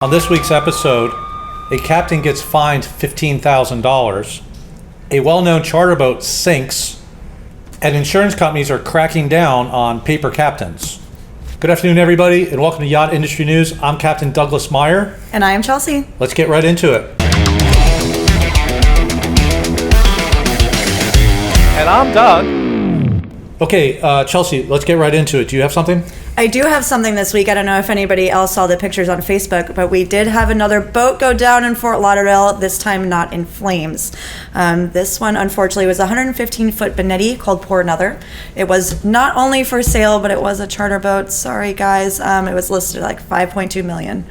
On this week's episode, a captain gets fined $15,000, a well-known charter boat sinks, and insurance companies are cracking down on paper captains. Good afternoon, everybody, and welcome to Yacht Industry News. I'm Captain Douglas Meyer. And I am Chelsea. Let's get right into it. And I'm Doug. Okay, Chelsea, let's get right into it. Do you have something? I do have something this week. I don't know if anybody else saw the pictures on Facebook, but we did have another boat go down in Fort Lauderdale, this time not in flames. This one, unfortunately, was a 115-foot Benetti called Pour Another. It was not only for sale, but it was a charter boat. Sorry, guys. It was listed at like $5.2 million.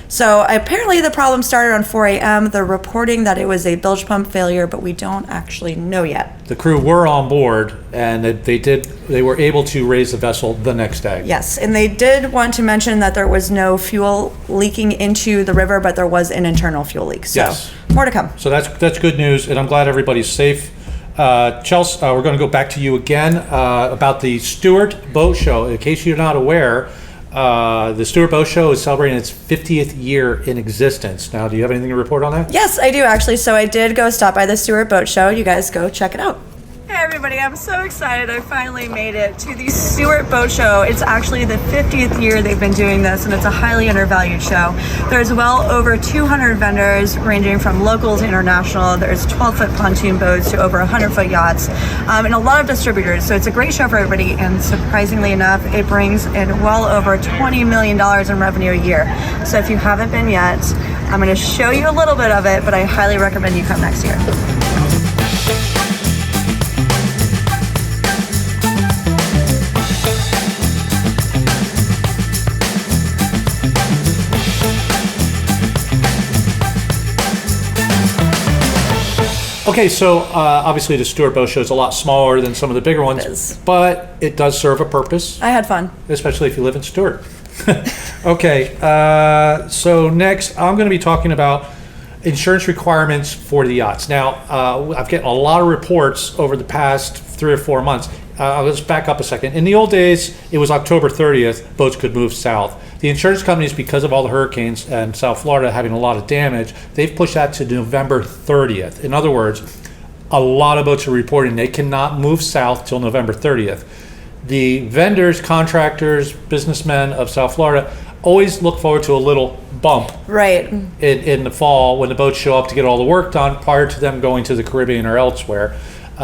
So apparently the problem started on 4 a.m. They're reporting that it was a bilge pump failure, but we don't actually know yet. The crew were on board, and they were able to raise the vessel the next day. Yes, and they did want to mention that there was no fuel leaking into the river, but there was an internal fuel leak. So yes. More to come. So that's good news, and I'm glad everybody's safe. Chelsea, we're going to go back to you again about the Stuart Boat Show. In case you're not aware, the Stuart Boat Show is celebrating its 50th year in existence. Now, do you have anything to report on that? Yes, I do actually. So I did go stop by the Stuart Boat Show. You guys go check it out. Hey everybody, I'm so excited. I finally made it to the Stuart Boat Show. It's actually the 50th year they've been doing this, and it's a highly undervalued show. There's well over 200 vendors ranging from local to international. There's 12-foot pontoon boats to over 100-foot yachts, and a lot of distributors. So it's a great show for everybody, and surprisingly enough, it brings in well over $20 million in revenue a year. So if you haven't been yet, I'm going to show you a little bit of it, but I highly recommend you come next year. Okay, so obviously the Stuart Boat Show is a lot smaller than some of the bigger ones, but it does serve a purpose. I had fun. Especially if you live in Stuart. Okay, so next I'm going to be talking about insurance requirements for the yachts. Now, I've gotten a lot of reports over the past 3 or 4 months. Let's back up a second. In the old days, it was October 30th, boats could move south. The insurance companies, because of all the hurricanes and South Florida having a lot of damage, they've pushed that to November 30th. In other words, a lot of boats are reporting they cannot move south till November 30th. The vendors, contractors, businessmen of South Florida always look forward to a little bump in the fall when the boats show up to get all the work done prior to them going to the Caribbean or elsewhere.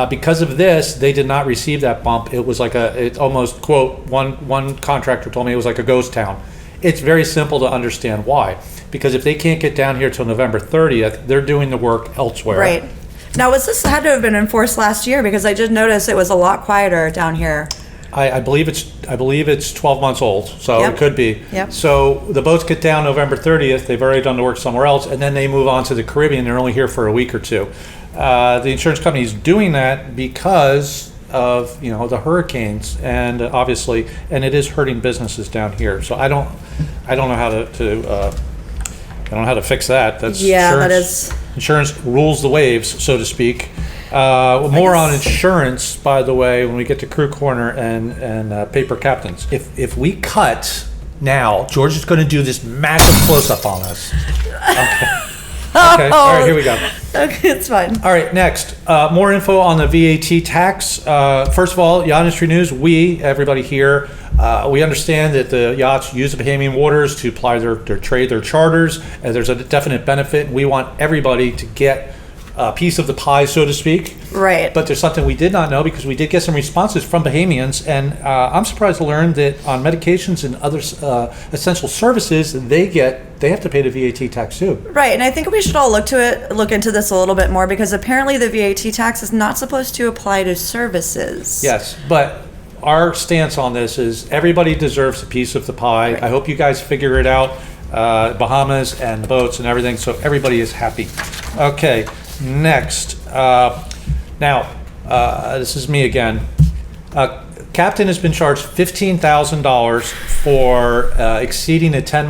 Because of this, they did not receive that bump. It was like it's almost, quote, one contractor told me it was like a ghost town. It's very simple to understand why. Because if they can't get down here till November 30th, they're doing the work elsewhere. Right. Now, this had to have been enforced last year? Because I did notice it was a lot quieter down here. I believe it's 12 months old, so Yep. It could be. Yep. So the boats get down November 30th. They've already done the work somewhere else, and then they move on to the Caribbean. They're only here for a week or two. The insurance company is doing that because of the hurricanes, and obviously, and it is hurting businesses down here. So I don't know how to fix that. That's insurance rules the waves, so to speak. More on insurance, by the way, when we get to Crew Corner and paper captains. If we cut now, George is going to do this massive close-up on us. Okay. Okay, all right, here we go. Okay, it's fine. All right, next, more info on the VAT tax. First of all, Yacht Industry News, everybody here, we understand that the yachts use the Bahamian waters to apply their trade, their charters, and there's a definite benefit. We want everybody to get a piece of the pie, so to speak. Right. But there's something we did not know, because we did get some responses from Bahamians, and I'm surprised to learn that on medications and other essential services, they have to pay the VAT tax too. Right, and I think we should all look into this a little bit more, because apparently the VAT tax is not supposed to apply to services. Yes, but our stance on this is everybody deserves a piece of the pie. Right. I hope you guys figure it out, Bahamas and boats and everything, so everybody is happy. Okay. Next, now this is me again. Captain has been charged $15,000 for exceeding a 10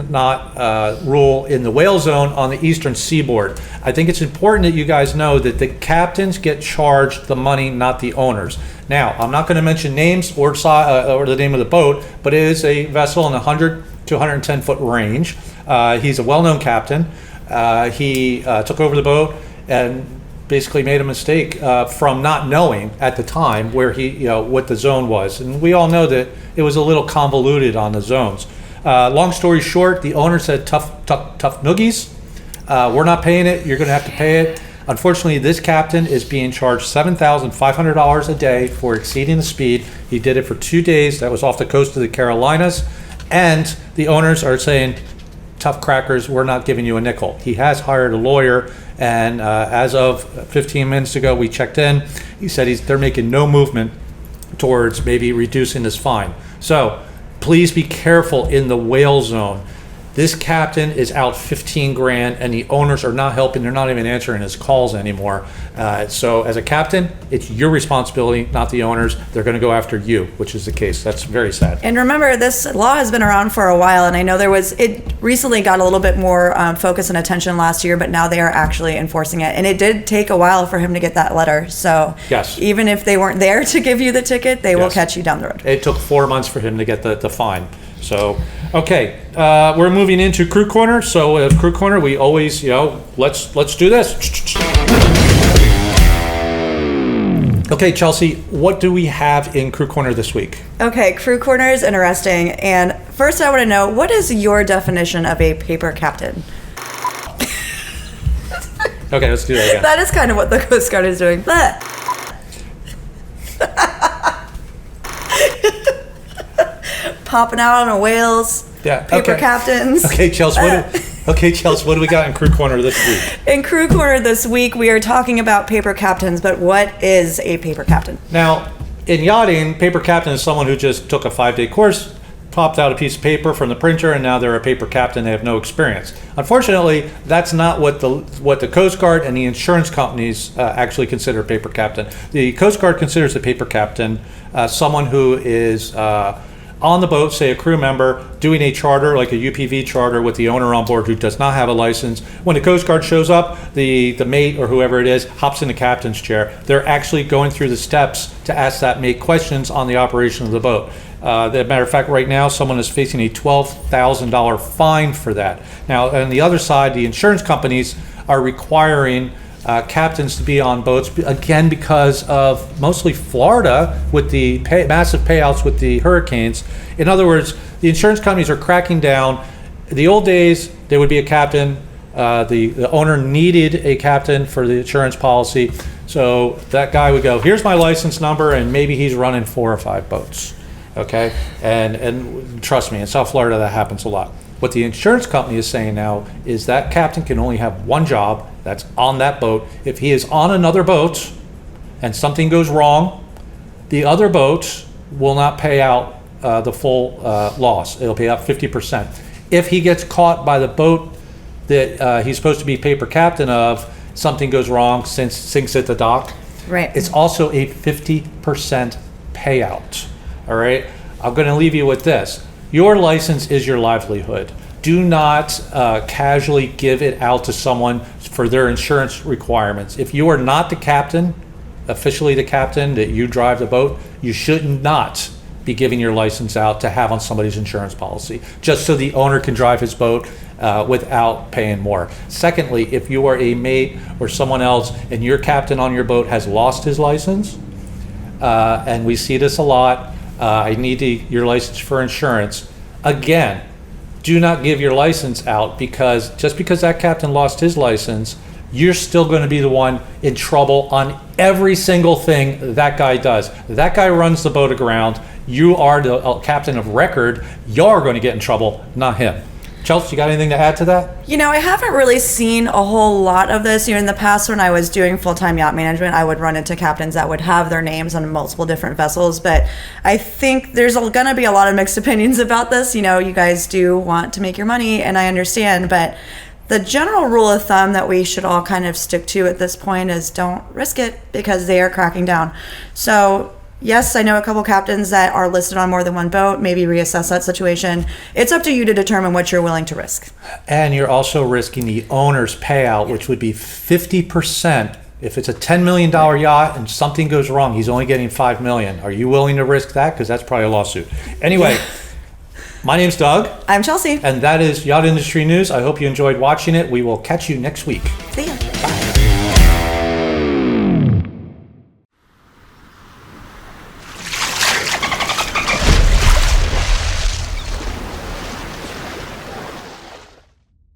knot rule in the whale zone on the eastern seaboard. I think it's important that you guys know that the captains get charged the money, not the owners. Now, I'm not going to mention names or the name of the boat, but it is a vessel in the 100 to to 110 foot range. He's a well-known captain. He took over the boat and basically made a mistake from not knowing at the time where what the zone was. And we all know that it was a little convoluted on the zones. Long story short, the owner said, tough noogies. We're not paying it. You're going to have to pay it. Unfortunately, this captain is being charged $7,500 a day for exceeding the speed. He did it for 2 days. That was off the coast of the Carolinas. And the owners are saying, tough crackers, we're not giving you a nickel. He has hired a lawyer, and as of 15 minutes ago, we checked in. He said they're making no movement towards maybe reducing this fine. So please be careful in the whale zone. This captain is out 15 grand, and the owners are not helping. They're not even answering his calls anymore. So as a captain, it's your responsibility, not the owners. They're going to go after you, which is the case. That's very sad. And remember, this law has been around for a while, and I know it recently got a little bit more focus and attention last year, but now they are actually enforcing it. And it did take a while for him to get that letter. So yes, even if they weren't there to give you the ticket, they will catch you down the road. It took 4 months for him to get the fine. So, okay, we're moving into Crew Corner. So, Crew Corner, we always, let's do this. Okay, Chelsea, what do we have in Crew Corner this week? Okay, Crew Corner is interesting. And first, I want to know, what is your definition of a paper captain? Okay, let's do that again. That is kind of what the Coast Guard is doing. Popping out on whales. Yeah. Paper captains. Okay, Chelsea. What do we got in Crew Corner this week? In Crew Corner this week, we are talking about paper captains, but what is a paper captain? Now, in yachting, paper captain is someone who just took a 5-day course, popped out a piece of paper from the printer, and now they're a paper captain. They have no experience. Unfortunately, that's not what the Coast Guard and the insurance companies actually consider a paper captain. The Coast Guard considers a paper captain someone who is on the boat, say a crew member, doing a charter, like a UPV charter with the owner on board who does not have a license. When the Coast Guard shows up, the mate or whoever it is hops in the captain's chair. They're actually going through the steps to ask that mate questions on the operation of the boat. As a matter of fact, right now, someone is facing a $12,000 fine for that. Now, on the other side, the insurance companies are requiring captains to be on boats, again, because of mostly Florida with the massive payouts with the hurricanes. In other words, the insurance companies are cracking down. In the old days, there would be a captain. The owner needed a captain for the insurance policy. So that guy would go, here's my license number, and maybe he's running 4 or 5 boats. Okay? And trust me, in South Florida, that happens a lot. What the insurance company is saying now is that captain can only have one job, that's on that boat. If he is on another boat and something goes wrong, the other boat will not pay out the full loss. It'll pay out 50%. If he gets caught by the boat that he's supposed to be paper captain of, something goes wrong, sinks at the dock, right, it's also a 50% payout. All right? I'm going to leave you with this. Your license is your livelihood. Do not casually give it out to someone for their insurance requirements. If you are not the captain, officially the captain, that you drive the boat, you should not be giving your license out to have on somebody's insurance policy, just so the owner can drive his boat without paying more. Secondly, if you are a mate or someone else and your captain on your boat has lost his license, and we see this a lot, I need your license for insurance. Again, do not give your license out, because just because that captain lost his license, you're still going to be the one in trouble on every single thing that guy does. That guy runs the boat aground. You are the captain of record. You're going to get in trouble, not him. Chelsea, you got anything to add to that? You know, I haven't really seen a whole lot of this. You know, in the past, when I was doing full-time yacht management, I would run into captains that would have their names on multiple different vessels. But I think there's going to be a lot of mixed opinions about this. You know, you guys do want to make your money, and I understand. But the general rule of thumb that we should all kind of stick to at this point is don't risk it, because they are cracking down. So yes, I know a couple captains that are listed on more than one boat. Maybe reassess that situation. It's up to you to determine what you're willing to risk. And you're also risking the owner's payout, which would be 50%. If it's a $10 million yacht and something goes wrong, he's only getting $5 million. Are you willing to risk that? Because that's probably a lawsuit. Anyway, My name's Doug, I'm Chelsea. and that is Yacht Industry News. I hope you enjoyed watching it. We will catch you next week. See ya.